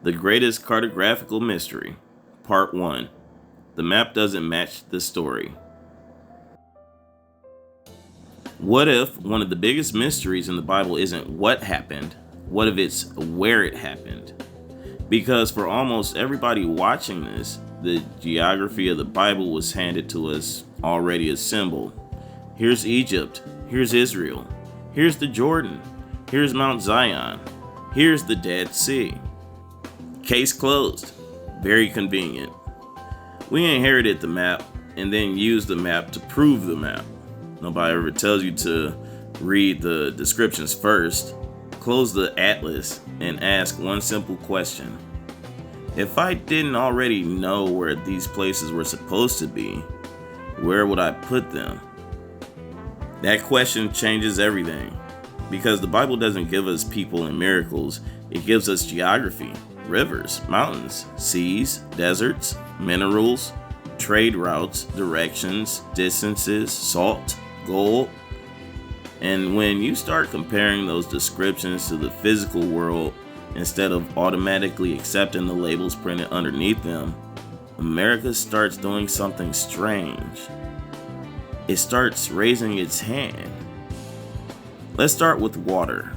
The greatest cartographical mystery. Part 1. The map doesn't match the story. What if one of the biggest mysteries in the Bible isn't what happened? What if it's where it happened? Because for almost everybody watching this, the geography of the Bible was handed to us already assembled. Here's Egypt. Here's Israel. Here's the Jordan. Here's Mount Zion. Here's the Dead Sea. Case closed. Very convenient. We inherited the map and then used the map to prove the map. Nobody ever tells you to read the descriptions first. Close the atlas and ask one simple question. If I didn't already know where these places were supposed to be, where would I put them? That question changes everything, because the Bible doesn't give us people and miracles. It gives us geography, rivers, mountains, seas, deserts, minerals, trade routes, directions, distances, salt, gold. And when you start comparing those descriptions to the physical world instead of automatically accepting the labels printed underneath them, America starts doing something strange. It starts raising its hand. Let's start with water.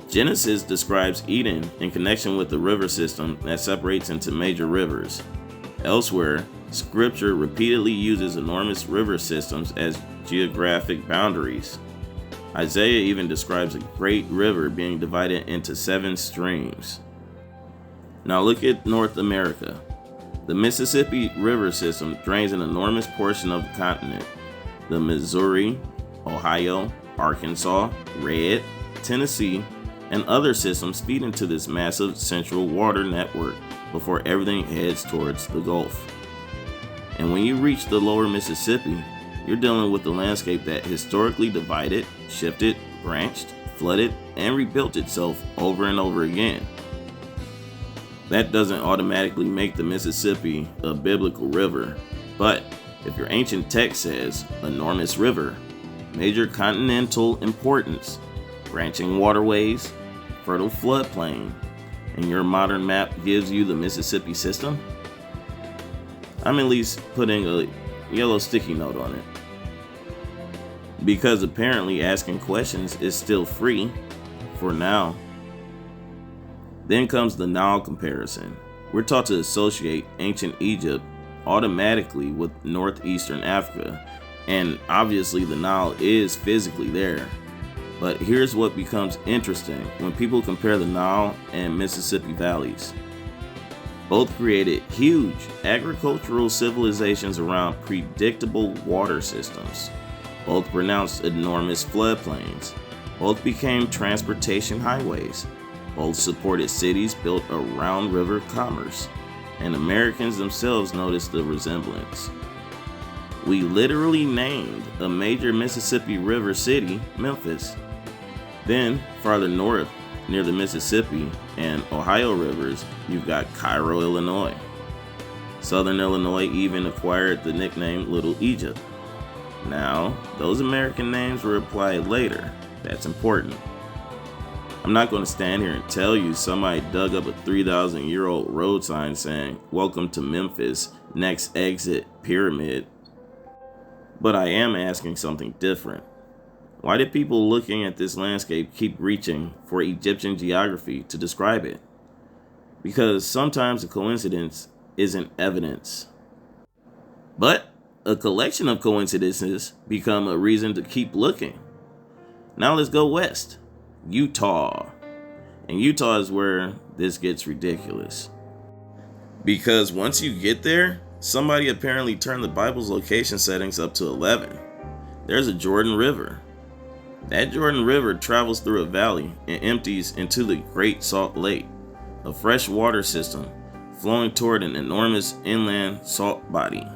Genesis describes Eden in connection with the river system that separates into major rivers. Elsewhere, Scripture repeatedly uses enormous river systems as geographic boundaries. Isaiah even describes a great river being divided into 7 streams. Now look at North America. The Mississippi River system drains an enormous portion of the continent. The Missouri, Ohio, Arkansas, Red, Tennessee, and other systems feed into this massive central water network before everything heads towards the Gulf. And when you reach the lower Mississippi, you're dealing with the landscape that historically divided, shifted, branched, flooded, and rebuilt itself over and over again. That doesn't automatically make the Mississippi a biblical river, but if your ancient text says enormous river, major continental importance, branching waterways, fertile floodplain, and your modern map gives you the Mississippi system, I'm at least putting a yellow sticky note on it. Because apparently asking questions is still free, for now. Then comes the Nile comparison. We're taught to associate ancient Egypt automatically with northeastern Africa, and obviously the Nile is physically there. But here's what becomes interesting when people compare the Nile and Mississippi valleys. Both created huge agricultural civilizations around predictable water systems. Both pronounced enormous floodplains. Both became transportation highways. Both supported cities built around river commerce. And Americans themselves noticed the resemblance. We literally named a major Mississippi River city Memphis. Then, farther north, near the Mississippi and Ohio rivers, you've got Cairo, Illinois. Southern Illinois even acquired the nickname Little Egypt. Now, those American names were applied later. That's important. I'm not going to stand here and tell you somebody dug up a 3,000-year-old road sign saying, "Welcome to Memphis, next exit, Pyramid." But I am asking something different. Why did people looking at this landscape keep reaching for Egyptian geography to describe it? Because sometimes a coincidence isn't evidence. But a collection of coincidences become a reason to keep looking. Now let's go west. Utah. And Utah is where this gets ridiculous. Because once you get there, somebody apparently turned the Bible's location settings up to 11. There's a Jordan River. That Jordan River travels through a valley and empties into the Great Salt Lake, a fresh water system flowing toward an enormous inland salt body.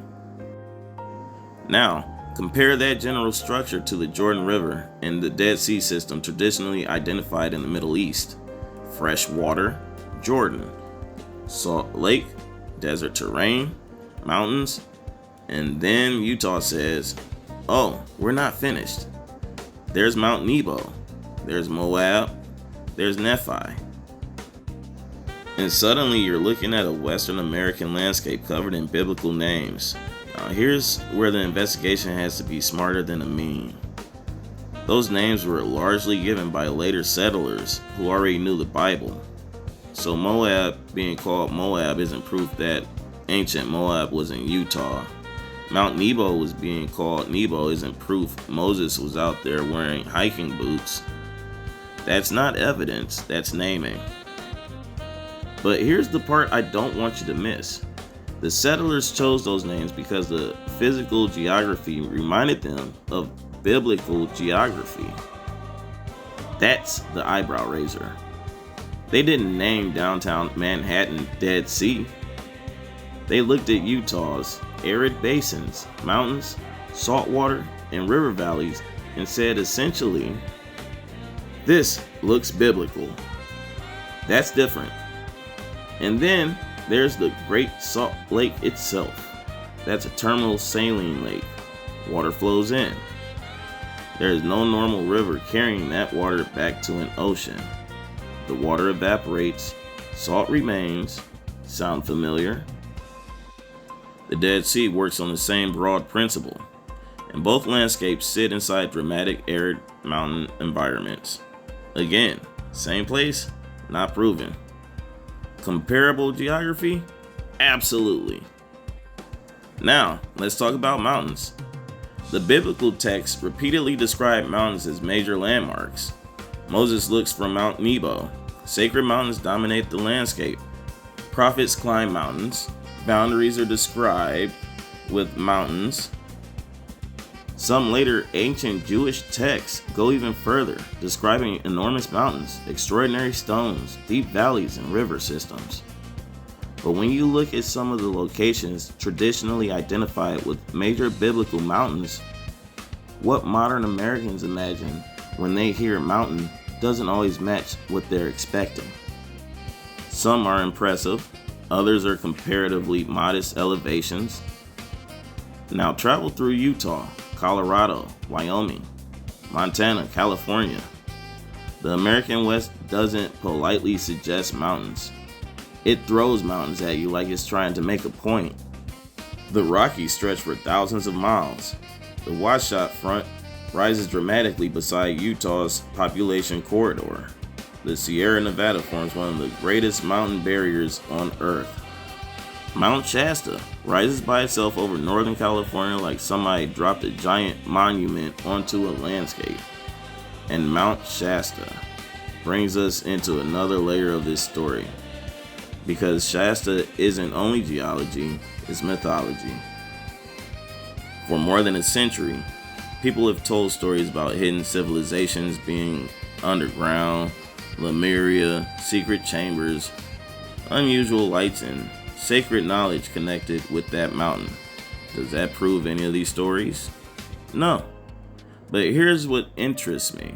Now, compare that general structure to the Jordan River and the Dead Sea system traditionally identified in the Middle East. Fresh water, Jordan. Salt Lake, desert terrain, mountains, and then Utah says, "Oh, we're not finished. There's Mount Nebo, there's Moab, there's Nephi." And suddenly you're looking at a Western American landscape covered in biblical names. Now here's where the investigation has to be smarter than a meme. Those names were largely given by later settlers who already knew the Bible. So Moab being called Moab isn't proof that ancient Moab was in Utah. Mount Nebo was being called Nebo isn't proof Moses was out there wearing hiking boots. That's not evidence, that's naming. But here's the part I don't want you to miss. The settlers chose those names because the physical geography reminded them of biblical geography. That's the eyebrow raiser. They didn't name downtown Manhattan Dead Sea. They looked at Utah's arid basins, mountains, saltwater, and river valleys and said essentially, this looks biblical. That's different. And then there's the Great Salt Lake itself. That's a terminal saline lake. Water flows in. There is no normal river carrying that water back to an ocean. The water evaporates, salt remains. Sound familiar? The Dead Sea works on the same broad principle, and both landscapes sit inside dramatic arid mountain environments. Again, same place, not proven. Comparable geography? Absolutely. Now, let's talk about mountains. The biblical texts repeatedly describe mountains as major landmarks. Moses looks from Mount Nebo. Sacred mountains dominate the landscape. Prophets climb mountains. Boundaries are described with mountains. Some later ancient Jewish texts go even further, describing enormous mountains, extraordinary stones, deep valleys, and river systems. But when you look at some of the locations traditionally identified with major biblical mountains, what modern Americans imagine when they hear mountain doesn't always match what they're expecting. Some are impressive, others are comparatively modest elevations. Now travel through Utah, Colorado, Wyoming, Montana, California. The American West doesn't politely suggest mountains. It throws mountains at you like it's trying to make a point. The Rockies stretch for thousands of miles. The Wasatch Front rises dramatically beside Utah's population corridor. The Sierra Nevada forms one of the greatest mountain barriers on Earth. Mount Shasta rises by itself over Northern California like somebody dropped a giant monument onto a landscape. And Mount Shasta brings us into another layer of this story. Because Shasta isn't only geology, it's mythology. For more than a century, people have told stories about hidden civilizations being underground, Lemuria, secret chambers, unusual lights, and sacred knowledge connected with that mountain. Does that prove any of these stories? No. But here's what interests me.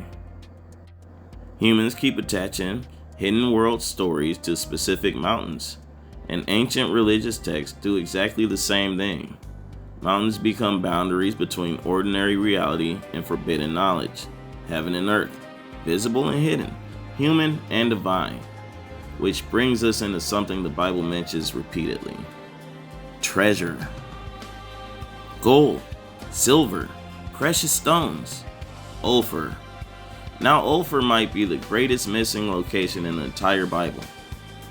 Humans keep attaching hidden world stories to specific mountains, and ancient religious texts do exactly the same thing. Mountains become boundaries between ordinary reality and forbidden knowledge, heaven and earth, visible and hidden, human and divine. Which brings us into something the Bible mentions repeatedly. Treasure. Gold, silver, precious stones, Ophir. Now Ophir might be the greatest missing location in the entire Bible.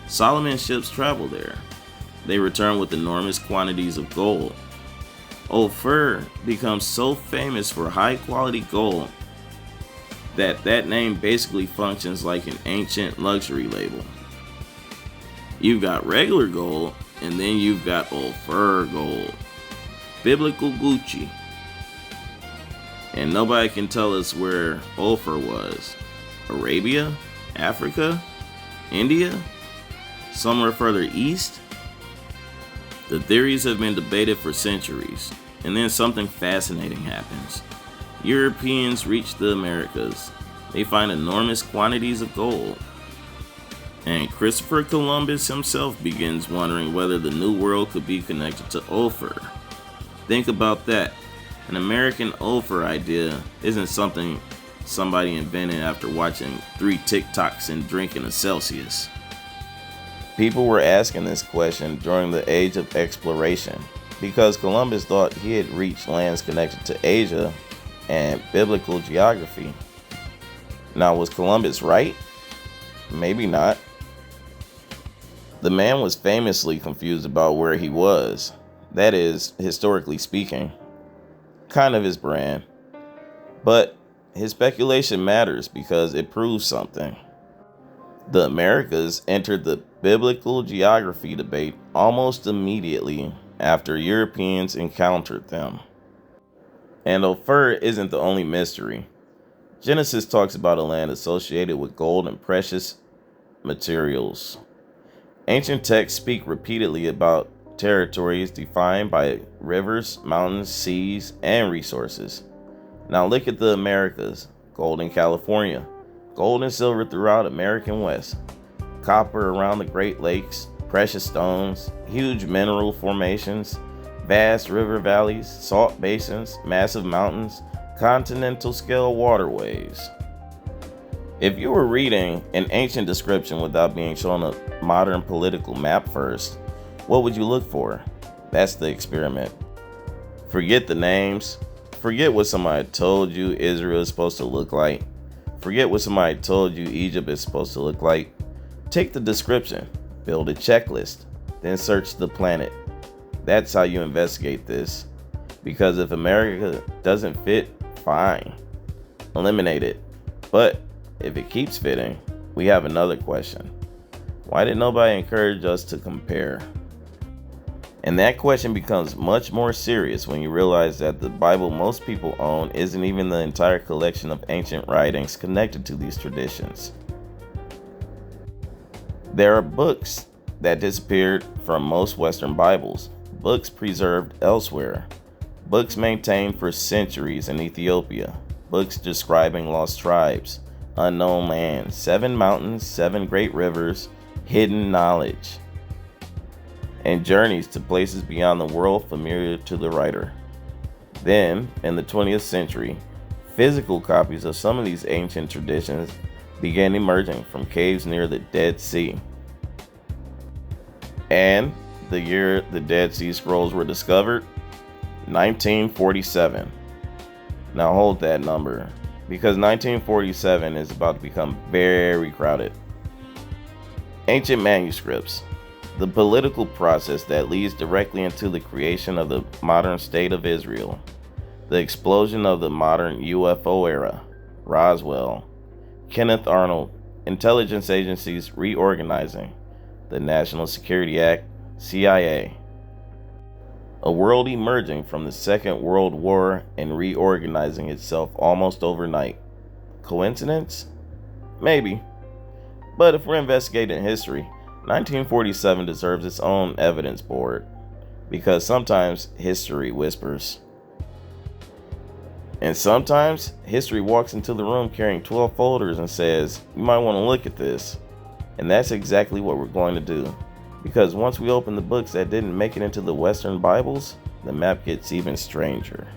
Solomon's ships travel there. They return with enormous quantities of gold. Ophir becomes so famous for high quality gold that name basically functions like an ancient luxury label. You've got regular gold, and then you've got Ophir gold. Biblical Gucci. And nobody can tell us where Ophir was. Arabia? Africa? India? Somewhere further east? The theories have been debated for centuries, and then something fascinating happens. Europeans reach the Americas. They find enormous quantities of gold. And Christopher Columbus himself begins wondering whether the New World could be connected to Ophir. Think about that. An American Ophir idea isn't something somebody invented after watching 3 TikToks and drinking a Celsius. People were asking this question during the age of exploration because Columbus thought he had reached lands connected to Asia and biblical geography. Now, was Columbus right? Maybe not. The man was famously confused about where he was. That is, historically speaking. Kind of his brand. But his speculation matters because it proves something. The Americas entered the biblical geography debate almost immediately after Europeans encountered them. And Ophir isn't the only mystery. Genesis talks about a land associated with gold and precious materials. Ancient texts speak repeatedly about territories defined by rivers, mountains, seas, and resources. Now look at the Americas. Gold in California. Gold and silver throughout American West. Copper around the Great Lakes. Precious stones. Huge mineral formations. Vast river valleys. Salt basins. Massive mountains. Continental scale waterways. If you were reading an ancient description without being shown a modern political map first, what would you look for? That's the experiment. Forget the names. Forget what somebody told you Israel is supposed to look like. Forget what somebody told you Egypt is supposed to look like. Take the description, build a checklist, then search the planet. That's how you investigate this. Because if America doesn't fit, fine. Eliminate it. But if it keeps fitting, we have another question. Why did nobody encourage us to compare? And that question becomes much more serious when you realize that the Bible most people own isn't even the entire collection of ancient writings connected to these traditions. There are books that disappeared from most Western Bibles, books preserved elsewhere, books maintained for centuries in Ethiopia, books describing lost tribes, unknown lands, 7 mountains, 7 great rivers, hidden knowledge, and journeys to places beyond the world familiar to the writer. Then, in the 20th century, physical copies of some of these ancient traditions began emerging from caves near the Dead Sea. And the year the Dead Sea Scrolls were discovered, 1947. Now hold that number, because 1947 is about to become very crowded. Ancient manuscripts. The political process that leads directly into the creation of the modern state of Israel. The explosion of the modern UFO era. Roswell. Kenneth Arnold. Intelligence agencies reorganizing. The National Security Act. CIA. A world emerging from the Second World War and reorganizing itself almost overnight. Coincidence? Maybe. But if we're investigating history, 1947 deserves its own evidence board, because sometimes history whispers. And sometimes history walks into the room carrying 12 folders and says, you might want to look at this. And that's exactly what we're going to do. Because once we open the books that didn't make it into the Western Bibles, the map gets even stranger.